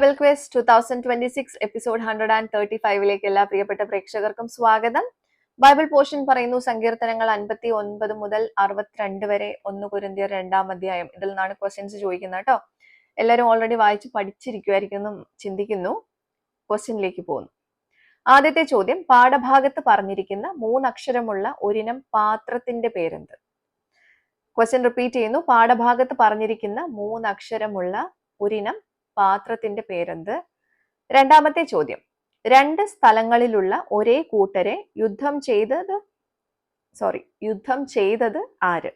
Bible quiz 2026 episode 135ലേക്ക് എല്ലാ പ്രിയപ്പെട്ട പ്രേക്ഷകർക്കും സ്വാഗതം. ബൈബിൾ പോർഷൻ പറയുന്നു സങ്കീർത്തനങ്ങൾ 59 മുതൽ 62 വരെ, 1 കൊരിന്ത്യർ 2-ാം അധ്യായം. ഇതിൽ നിന്നാണ് ക്വസ്റ്റ്യൻസ് ചോദിക്കുന്നത് കേട്ടോ. എല്ലാവരും ഓൾറെഡി വായിച്ച് പഠിച്ചിരിക്കുമായിരിക്കും ചിന്തിക്കുന്നു. ക്വസ്റ്റ്യനിലേക്ക് പോകുന്നു. ആദ്യത്തെ ചോദ്യം, പാഠഭാഗത്ത് പറഞ്ഞിരിക്കുന്ന 3 അക്ഷരമുള്ള ഒരിനം പാത്രത്തിന്റെ പേരെന്ത്? ക്വസ്റ്റ്യൻ റിപ്പീറ്റ് ചെയ്യുന്നു. പാഠഭാഗത്ത് പറഞ്ഞിരിക്കുന്ന 3 അക്ഷരമുള്ള ഒരിനം പാത്രത്തിന്റെ പേരെന്ത്? രണ്ടാമത്തെ ചോദ്യം, 2 സ്ഥലങ്ങളിലുള്ള ഒരേ കൂട്ടരെ യുദ്ധം ചെയ്തത് ആര്?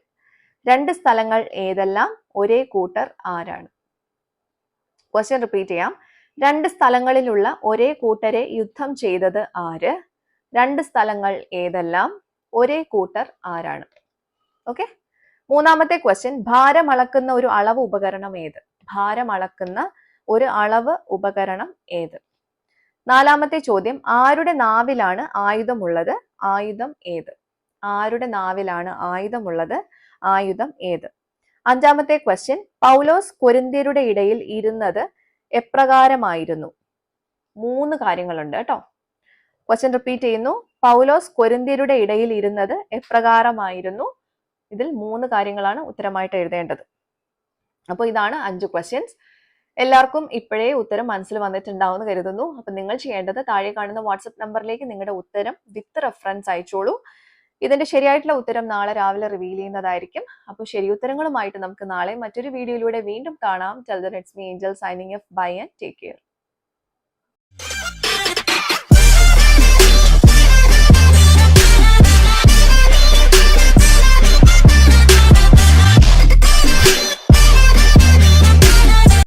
2 സ്ഥലങ്ങൾ ഏതെല്ലാം? ഒരേ കൂട്ടർ ആരാണ്? ക്വസ്റ്റ്യൻ റിപ്പീറ്റ് ചെയ്യാം. 2 സ്ഥലങ്ങളിലുള്ള ഒരേ കൂട്ടരെ യുദ്ധം ചെയ്തത് ആര്? 2 സ്ഥലങ്ങൾ ഏതെല്ലാം? ഒരേ കൂട്ടർ ആരാണ്? ഓക്കെ. മൂന്നാമത്തെ ക്വസ്റ്റ്യൻ, ഭാരം അളക്കുന്ന ഒരു അളവ് ഉപകരണം ഏത്? ഭാരം അളക്കുന്ന ഒരു അളവ് ഉപകരണം ഏത്? നാലാമത്തെ ചോദ്യം, ആരുടെ നാവിലാണ് ആയുധമുള്ളത്? ആയുധം ഏത്? ആരുടെ നാവിലാണ് ആയുധമുള്ളത്? ആയുധം ഏത്? അഞ്ചാമത്തെ ക്വസ്റ്റ്യൻ, പൗലോസ് കൊരിന്ത്യരുടെ ഇടയിൽ ഇരുന്നത് എപ്രകാരമായിരുന്നു? 3 കാര്യങ്ങളുണ്ട് കേട്ടോ. ക്വസ്റ്റ്യൻ റിപ്പീറ്റ് ചെയ്യുന്നു. പൗലോസ് കൊരിന്ത്യരുടെ ഇടയിൽ ഇരുന്നത് എപ്രകാരമായിരുന്നു? ഇതിൽ 3 കാര്യങ്ങളാണ് ഉത്തരമായിട്ട് എഴുതേണ്ടത്. അപ്പോൾ ഇതാണ് 5 ക്വസ്റ്റ്യൻസ്. എല്ലാവർക്കും ഇപ്പോഴേ ഉത്തരം മനസ്സിൽ വന്നിട്ടുണ്ടാവുമെന്ന് കരുതുന്നു. അപ്പൊ നിങ്ങൾ ചെയ്യേണ്ടത് താഴെ കാണുന്ന വാട്സപ്പ് നമ്പറിലേക്ക് നിങ്ങളുടെ ഉത്തരം വിത്ത് റെഫറൻസ് അയച്ചോളൂ. ഇതിന്റെ ശരിയായിട്ടുള്ള ഉത്തരം നാളെ രാവിലെ റിവീൽ ചെയ്യുന്നതായിരിക്കും. അപ്പോൾ ശരി ഉത്തരങ്ങളുമായിട്ട് നമുക്ക് നാളെ മറ്റൊരു വീഡിയോയിലൂടെ വീണ്ടും കാണാം. Till then it's me Angel signing off. Bye and take care.